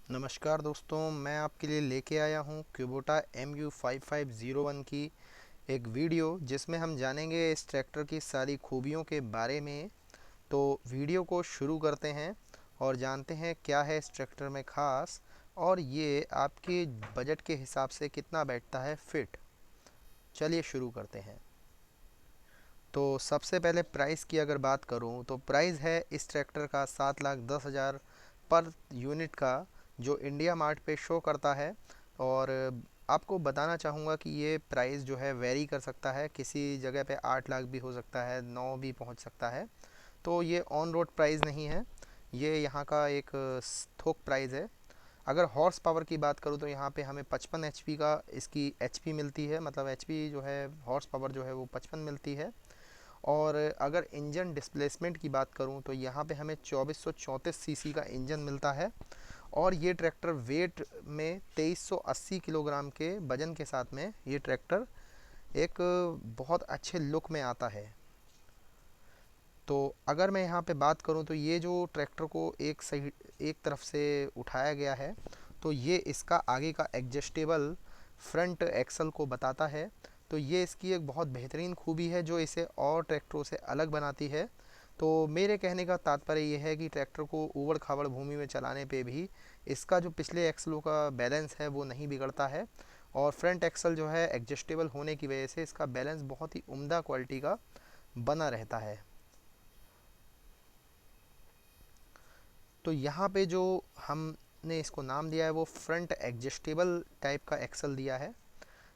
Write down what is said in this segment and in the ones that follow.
नमस्कार दोस्तों, मैं आपके लिए लेके आया हूँ क्यूबोटा MU5501 की एक वीडियो जिसमें हम जानेंगे इस ट्रैक्टर की सारी खूबियों के बारे में। तो वीडियो को शुरू करते हैं और जानते हैं क्या है इस ट्रैक्टर में ख़ास और ये आपके बजट के हिसाब से कितना बैठता है फिट। चलिए शुरू करते हैं। तो सबसे पहले प्राइस की अगर बात करूं तो प्राइस है इस ट्रैक्टर का 7,10,000 पर यूनिट का, जो इंडिया मार्ट पे शो करता है। और आपको बताना चाहूँगा कि ये प्राइस जो है वेरी कर सकता है, किसी जगह पे 8 लाख भी हो सकता है, 9 भी पहुंच सकता है। तो ये ऑन रोड प्राइस नहीं है, ये यहाँ का एक थोक प्राइस है। अगर हॉर्स पावर की बात करूँ तो यहाँ पे हमें 55 HP का इसकी HP मिलती है, मतलब HP जो है हॉर्स पावर जो है वो 55 मिलती है। और अगर इंजन डिस्प्लेसमेंट की बात करूं तो यहाँ पे हमें 2434 सीसी का इंजन मिलता है। और ये ट्रैक्टर वेट में 2380 किलोग्राम के वजन के साथ में ये ट्रैक्टर एक बहुत अच्छे लुक में आता है। तो अगर मैं यहाँ पे बात करूँ तो ये जो ट्रैक्टर को एक तरफ से उठाया गया है, तो ये इसका आगे का एडजस्टेबल फ्रंट एक्सल को बताता है। तो ये इसकी एक बहुत बेहतरीन खूबी है जो इसे और ट्रैक्टरों से अलग बनाती है। तो मेरे कहने का तात्पर्य ये है कि ट्रैक्टर को ऊबड़ खाबड़ भूमि में चलाने पे भी इसका जो पिछले एक्सलों का बैलेंस है वो नहीं बिगड़ता है। और फ्रंट एक्सल जो है एडजस्टेबल होने की वजह से इसका बैलेंस बहुत ही उम्दा क्वालिटी का बना रहता है। तो यहाँ पे जो हमने इसको नाम दिया है वो फ्रंट एडजस्टेबल टाइप का एक्सल दिया है।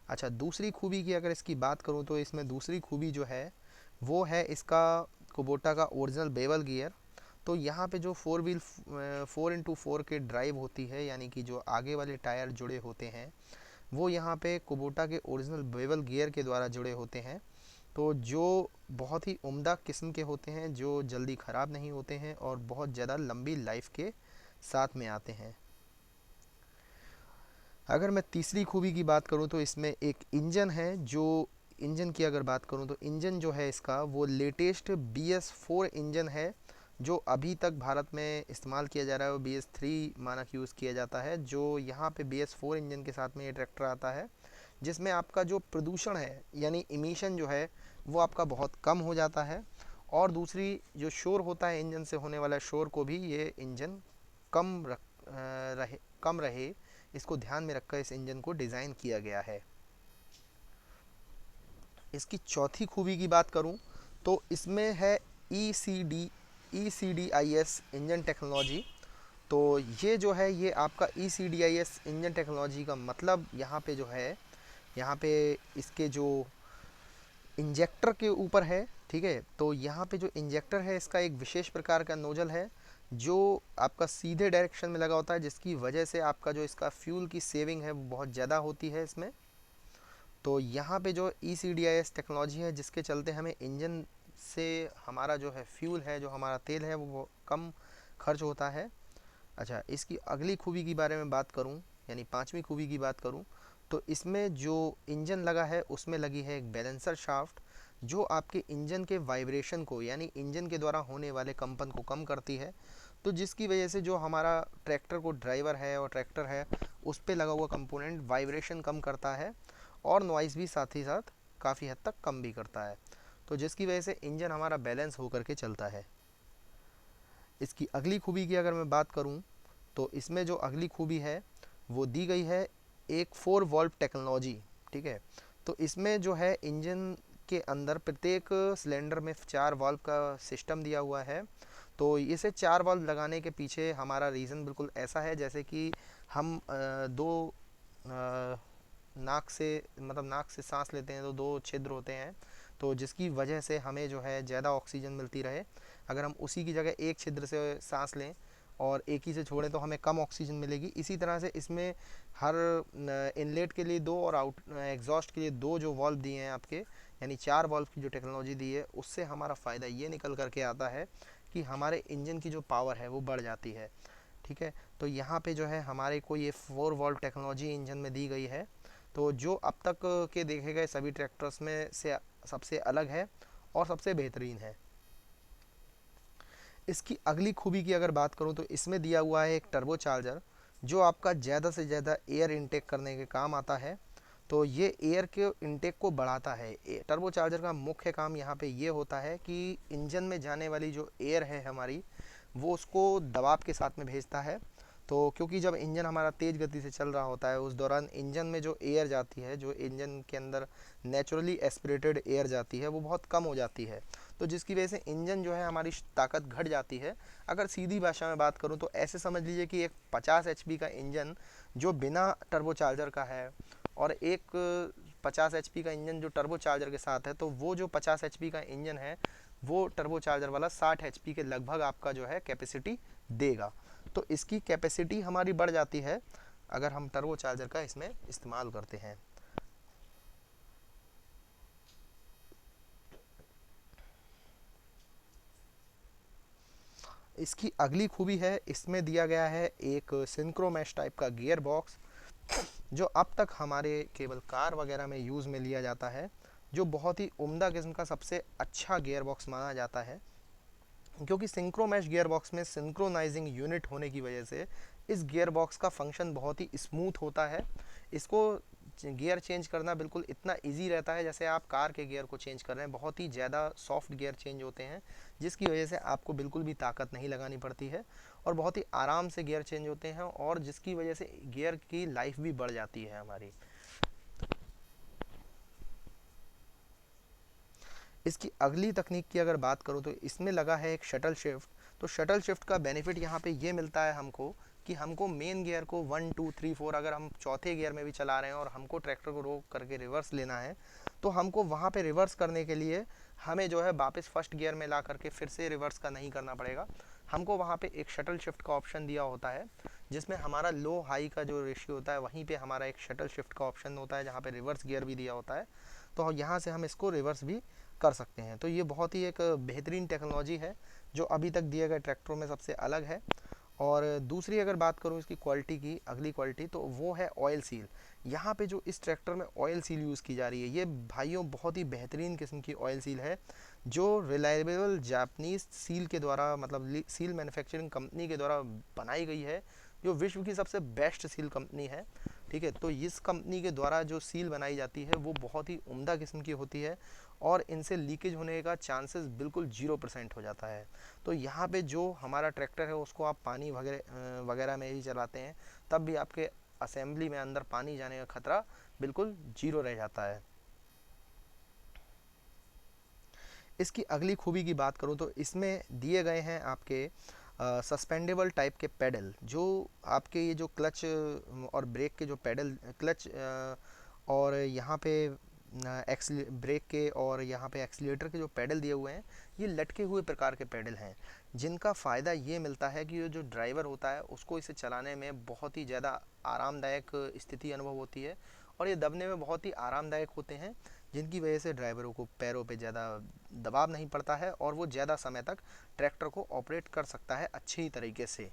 अच्छा, दूसरी खूबी की अगर इसकी बात करूँ तो इसमें दूसरी खूबी जो है वो है इसका कुबोटा का ओरिजिनल बेवल गियर। तो यहाँ पे जो 4x4 के ड्राइव होती है, यानी कि जो आगे वाले टायर जुड़े होते हैं वो यहाँ पे कुबोटा के ओरिजिनल बेवल गियर के द्वारा जुड़े होते हैं। तो जो बहुत ही उम्दा किस्म के होते हैं, जो जल्दी ख़राब नहीं होते हैं और बहुत ज़्यादा लंबी लाइफ के साथ में आते हैं। अगर मैं तीसरी खूबी की बात करूं तो इसमें एक इंजन है। जो इंजन की अगर बात करूं तो इंजन जो है इसका वो लेटेस्ट BS4 इंजन है, जो अभी तक भारत में इस्तेमाल किया जा रहा है। वो BS3 मानक यूज़ किया जाता है। जो यहाँ पे BS4 इंजन के साथ में ये ट्रैक्टर आता है, जिसमें आपका जो प्रदूषण है यानी इमिशन जो है वो आपका बहुत कम हो जाता है। और दूसरी जो शोर होता है इंजन से होने वाला शोर को भी ये इंजन कम कम रहे, इसको ध्यान में रखकर इस इंजन को डिज़ाइन किया गया है। इसकी चौथी खूबी की बात करूं तो इसमें है ECDIS इंजन टेक्नोलॉजी। तो ये जो है ये आपका ECDIS इंजन टेक्नोलॉजी का मतलब यहाँ पे जो है, यहाँ पे इसके जो इंजेक्टर के ऊपर है, ठीक है। तो यहाँ पे जो इंजेक्टर है इसका एक विशेष प्रकार का नोजल है जो आपका सीधे डायरेक्शन में लगा होता है, जिसकी वजह से आपका जो इसका फ्यूल की सेविंग है वो बहुत ज़्यादा होती है इसमें। तो यहाँ पे जो ECDIS टेक्नोलॉजी है जिसके चलते हमें इंजन से हमारा जो है फ्यूल है, जो हमारा तेल है वो कम खर्च होता है। अच्छा, इसकी अगली खूबी की बारे में बात करूं, यानी पांचवी खूबी की बात करूं, तो इसमें जो इंजन लगा है उसमें लगी है एक बैलेंसर शाफ्ट, जो आपके इंजन के वाइब्रेशन को यानी इंजन के द्वारा होने वाले कंपन को कम करती है। तो जिसकी वजह से जो हमारा ट्रैक्टर को ड्राइवर है और ट्रैक्टर है उस पर लगा हुआ कंपोनेंट वाइब्रेशन कम करता है और नॉइज़ भी साथ ही साथ काफ़ी हद तक कम भी करता है। तो जिसकी वजह से इंजन हमारा बैलेंस होकर के चलता है। इसकी अगली खूबी की अगर मैं बात करूं तो इसमें जो अगली खूबी है वो दी गई है एक 4 वॉल्व टेक्नोलॉजी, ठीक है। तो इसमें जो है इंजन के अंदर प्रत्येक सिलेंडर में 4 वाल्व का सिस्टम दिया हुआ है। तो इसे 4 वाल्व लगाने के पीछे हमारा रीज़न बिल्कुल ऐसा है जैसे कि हम दो नाक से, मतलब नाक से सांस लेते हैं तो दो छिद्र होते हैं, तो जिसकी वजह से हमें जो है ज़्यादा ऑक्सीजन मिलती रहे। अगर हम उसी की जगह एक छिद्र से सांस लें और एक ही से छोड़ें तो हमें कम ऑक्सीजन मिलेगी। इसी तरह से इसमें हर इनलेट के लिए दो और आउट एग्जॉस्ट के लिए दो जो वॉल्व दिए हैं आपके, यानी 4 वॉल्व की जो टेक्नोलॉजी दी है उससे हमारा फ़ायदा ये निकल करके आता है कि हमारे इंजन की जो पावर है वो बढ़ जाती है, ठीक है। तो यहाँ पे जो है हमारे को ये 4 वॉल्व टेक्नोलॉजी इंजन में दी गई है। तो जो अब तक के देखे गए सभी ट्रैक्टर्स में से सबसे अलग है और सबसे बेहतरीन है। इसकी अगली खूबी की अगर बात करूं तो इसमें दिया हुआ है एक टर्बो चार्जर, जो आपका ज़्यादा से ज़्यादा एयर इनटेक करने के काम आता है। तो ये एयर के इनटेक को बढ़ाता है। टर्बो चार्जर का मुख्य काम यहाँ पे ये होता है कि इंजन में जाने वाली जो एयर है हमारी, वो उसको दबाव के साथ में भेजता है। तो क्योंकि जब इंजन हमारा तेज़ गति से चल रहा होता है, उस दौरान इंजन में जो एयर जाती है, जो इंजन के अंदर नेचुरली एस्पिरेटेड एयर जाती है, वो बहुत कम हो जाती है। तो जिसकी वजह से इंजन जो है हमारी ताकत घट जाती है। अगर सीधी भाषा में बात करूँ तो ऐसे समझ लीजिए कि एक 50 एचपी का इंजन जो बिना टर्बो चार्जर का है, और एक 50 एचपी का इंजन जो टर्बो चार्जर के साथ है, तो वो जो 50 एचपी का इंजन है वो टर्बो चार्जर वाला 60 एचपी के लगभग आपका जो है कैपेसिटी देगा। तो इसकी कैपेसिटी हमारी बढ़ जाती है अगर हम टर्बो चार्जर का इसमें इस्तेमाल करते हैं। इसकी अगली खूबी है, इसमें दिया गया है एक सिंक्रोमैश टाइप का गियर बॉक्स, जो अब तक हमारे केवल कार वगैरह में यूज़ में लिया जाता है, जो बहुत ही उम्दा किस्म का सबसे अच्छा गियर बॉक्स माना जाता है। क्योंकि सिंक्रोमैश गियर बॉक्स में सिंक्रोनाइजिंग यूनिट होने की वजह से इस गियर बॉक्स का फंक्शन बहुत ही स्मूथ होता है। इसको गियर चेंज करना बिल्कुल इतना इजी रहता है जैसे आप कार के गियर को चेंज कर रहे हैं। बहुत ही ज़्यादा सॉफ्ट गियर चेंज होते हैं, जिसकी वजह से आपको बिल्कुल भी ताकत नहीं लगानी पड़ती है, और बहुत ही आराम से गियर चेंज होते हैं, और जिसकी वजह से गियर की लाइफ भी बढ़ जाती है हमारी। इसकी अगली तकनीक की अगर बात करूँ तो इसमें लगा है एक शटल शिफ्ट। तो शटल शिफ्ट का बेनिफिट यहाँ पे ये मिलता है हमको कि हमको मेन गियर को 1 2 3 4 अगर हम चौथे गियर में भी चला रहे हैं और हमको ट्रैक्टर को रोक करके रिवर्स लेना है, तो हमको वहाँ पे रिवर्स करने के लिए हमें जो है वापस फर्स्ट गियर में ला करके फिर से रिवर्स का नहीं करना पड़ेगा। हमको वहाँ पे एक शटल शिफ्ट का ऑप्शन दिया होता है, जिसमें हमारा लो हाई का जो रेशियो होता है वहीं पे हमारा एक शटल शिफ्ट का ऑप्शन होता है, जहाँ पे रिवर्स गियर भी दिया होता है। तो यहाँ से हम इसको रिवर्स भी कर सकते हैं। तो ये बहुत ही एक बेहतरीन टेक्नोलॉजी है, जो अभी तक दिए गए ट्रैक्टरों में सबसे अलग है। और दूसरी अगर बात करूँ इसकी क्वालिटी की, अगली क्वालिटी, तो वो है ऑयल सील। यहाँ पे जो इस ट्रैक्टर में ऑयल सील यूज़ की जा रही है, ये भाइयों बहुत ही बेहतरीन किस्म की ऑयल सील है, जो रिलायबल जापानीज सील के द्वारा, मतलब सील मैन्युफैक्चरिंग कंपनी के द्वारा बनाई गई है, जो विश्व की सबसे बेस्ट सील कंपनी है। ठीक है, तो इस कंपनी के द्वारा जो सील बनाई जाती है वो बहुत ही उम्दा किस्म की होती है, और इनसे लीकेज होने का चांसेस बिल्कुल 0% हो जाता है। तो यहाँ पे जो हमारा ट्रैक्टर है उसको आप पानी वगैरह वगैरह में ही चलाते हैं, तब भी आपके असेंबली में अंदर पानी जाने का खतरा बिल्कुल 0 रह जाता है। इसकी अगली खूबी की बात करूँ तो इसमें दिए गए हैं आपके सस्पेंडेबल टाइप के पेडल, जो आपके ये जो क्लच और ब्रेक के जो पेडल, क्लच और यहाँ पे एक्सील ब्रेक के और यहाँ पे एक्सीलेटर के जो पेडल दिए हुए हैं, ये लटके हुए प्रकार के पेडल हैं, जिनका फ़ायदा ये मिलता है कि ये जो ड्राइवर होता है उसको इसे चलाने में बहुत ही ज़्यादा आरामदायक स्थिति अनुभव होती है, और ये दबने में बहुत ही आरामदायक होते हैं, जिनकी वजह से ड्राइवरों को पैरों पे ज़्यादा दबाव नहीं पड़ता है, और वो ज़्यादा समय तक ट्रैक्टर को ऑपरेट कर सकता है अच्छी तरीके से।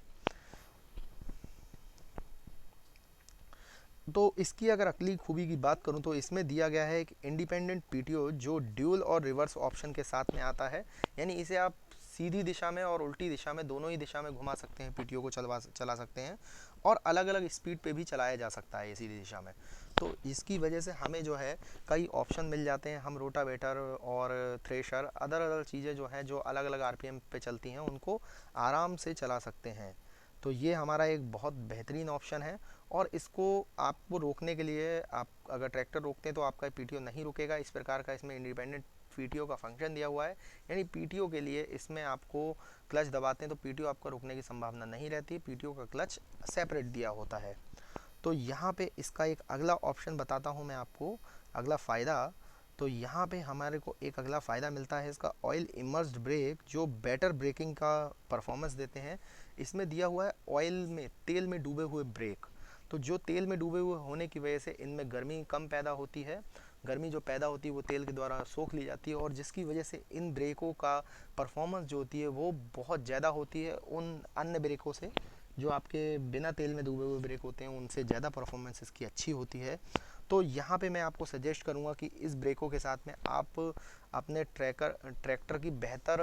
तो इसकी अगर अगली खूबी की बात करूं तो इसमें दिया गया है एक इंडिपेंडेंट पीटीओ, जो ड्यूल और रिवर्स ऑप्शन के साथ में आता है। यानी इसे आप सीधी दिशा में और उल्टी दिशा में, दोनों ही दिशा में घुमा सकते हैं, पीटीओ को चला सकते हैं, और अलग अलग स्पीड पे भी चलाया जा सकता है ये सीधी दिशा में। तो इसकी वजह से हमें जो है कई ऑप्शन मिल जाते हैं, हम रोटावेटर और थ्रेशर, अदर अदर चीज़ें जो हैं जो अलग अलग आरपीएम पे चलती हैं, उनको आराम से चला सकते हैं। तो ये हमारा एक बहुत बेहतरीन ऑप्शन है, और इसको आपको रोकने के लिए, आप अगर ट्रैक्टर रोकते हैं तो आपका पीटीओ नहीं रुकेगा। इस प्रकार का इसमें इंडिपेंडेंट पीटीओ का फंक्शन दिया हुआ है, यानी पीटीओ के लिए इसमें आपको क्लच दबाते हैं तो पीटीओ आपका रुकने की संभावना नहीं रहती, पीटीओ का क्लच सेपरेट दिया होता है। तो यहाँ पे इसका एक अगला ऑप्शन बताता हूँ मैं आपको, अगला फ़ायदा। तो यहाँ पे हमारे को एक अगला फ़ायदा मिलता है इसका ऑयल इमर्स्ड ब्रेक, जो बेटर ब्रेकिंग का परफॉर्मेंस देते हैं। इसमें दिया हुआ है ऑयल में, तेल में डूबे हुए ब्रेक। तो जो तेल में डूबे हुए होने की वजह से इनमें गर्मी कम पैदा होती है, गर्मी जो पैदा होती है वो तेल के द्वारा सोख ली जाती है, और जिसकी वजह से इन ब्रेकों का परफॉर्मेंस जो होती है वो बहुत ज़्यादा होती है उन अन्य ब्रेकों से, जो आपके बिना तेल में डूबे हुए ब्रेक होते हैं उनसे ज़्यादा परफॉर्मेंस इसकी अच्छी होती है। तो यहाँ पे मैं आपको सजेस्ट करूँगा कि इस ब्रेकों के साथ में आप अपने ट्रैक्टर की बेहतर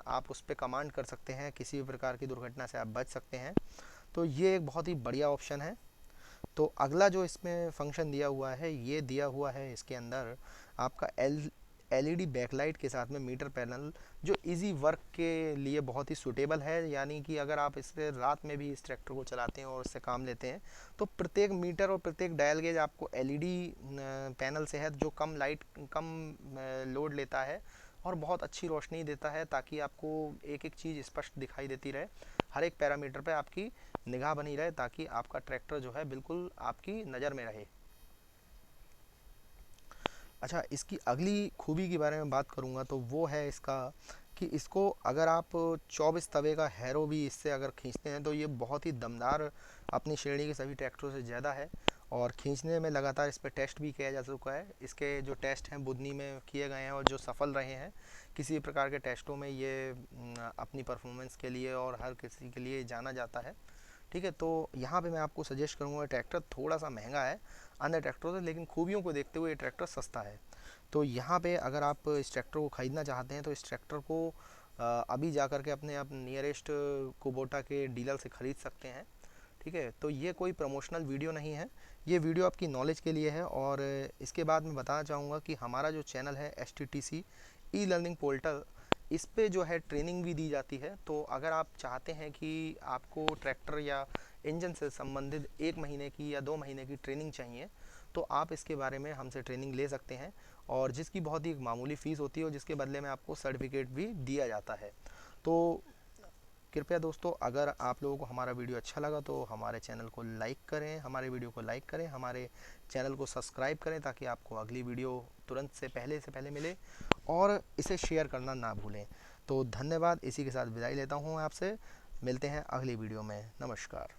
आप उस पर कमांड कर सकते हैं, किसी भी प्रकार की दुर्घटना से आप बच सकते हैं। तो ये एक बहुत ही बढ़िया ऑप्शन है। तो अगला जो इसमें फंक्शन दिया हुआ है, ये दिया हुआ है इसके अंदर आपका एलईडी बैकलाइट के साथ में मीटर पैनल, जो इजी वर्क के लिए बहुत ही सूटेबल है। यानी कि अगर आप इससे रात में भी इस ट्रैक्टर को चलाते हैं और इससे काम लेते हैं तो प्रत्येक मीटर और प्रत्येक डायल गेज आपको एलईडी पैनल से है, जो कम लाइट, कम लोड लेता है और बहुत अच्छी रोशनी देता है, ताकि आपको एक एक चीज़ स्पष्ट दिखाई देती रहे, हर एक पैरामीटर पे आपकी निगाह बनी रहे, ताकि आपका ट्रैक्टर जो है बिल्कुल आपकी नज़र में रहे। अच्छा, इसकी अगली खूबी के बारे में बात करूँगा तो वो है इसका कि इसको अगर आप 24 तवे का हैरो भी इससे अगर खींचते हैं तो ये बहुत ही दमदार अपनी श्रेणी के सभी ट्रैक्टरों से ज़्यादा है। और खींचने में लगातार इस पर टेस्ट भी किया जा चुका है। इसके जो टेस्ट हैं बुधनी में किए गए हैं और जो सफल रहे हैं, किसी प्रकार के टेस्टों में ये अपनी परफॉर्मेंस के लिए और हर किसी के लिए जाना जाता है। ठीक है, तो यहाँ पे मैं आपको सजेस्ट करूँगा, ट्रैक्टर थोड़ा सा महंगा है अन्य ट्रैक्टरों से, लेकिन खूबियों को देखते हुए ये ट्रैक्टर सस्ता है। तो यहाँ पे अगर आप इस ट्रैक्टर को ख़रीदना चाहते हैं तो इस ट्रैक्टर को अभी जा कर के अपने आप नियरेस्ट कुबोटा के डीलर से ख़रीद सकते हैं। ठीक है, तो ये कोई प्रमोशनल वीडियो नहीं है, ये वीडियो आपकी नॉलेज के लिए है। और इसके बाद मैं बताना चाहूँगा कि हमारा जो चैनल है STTC ई लर्निंग पोर्टल, इस पे जो है ट्रेनिंग भी दी जाती है। तो अगर आप चाहते हैं कि आपको ट्रैक्टर या इंजन से संबंधित 1 महीने की या 2 महीने की ट्रेनिंग चाहिए, तो आप इसके बारे में हमसे ट्रेनिंग ले सकते हैं, और जिसकी बहुत ही मामूली फ़ीस होती है और जिसके बदले में आपको सर्टिफिकेट भी दिया जाता है। तो कृपया दोस्तों, अगर आप लोगों को हमारा वीडियो अच्छा लगा तो हमारे चैनल को लाइक करें, हमारे वीडियो को लाइक करें, हमारे चैनल को सब्सक्राइब करें, ताकि आपको अगली वीडियो तुरंत से पहले मिले, और इसे शेयर करना ना भूलें। तो धन्यवाद, इसी के साथ विदाई लेता हूँ आपसे। मिलते हैं अगली वीडियो में। नमस्कार।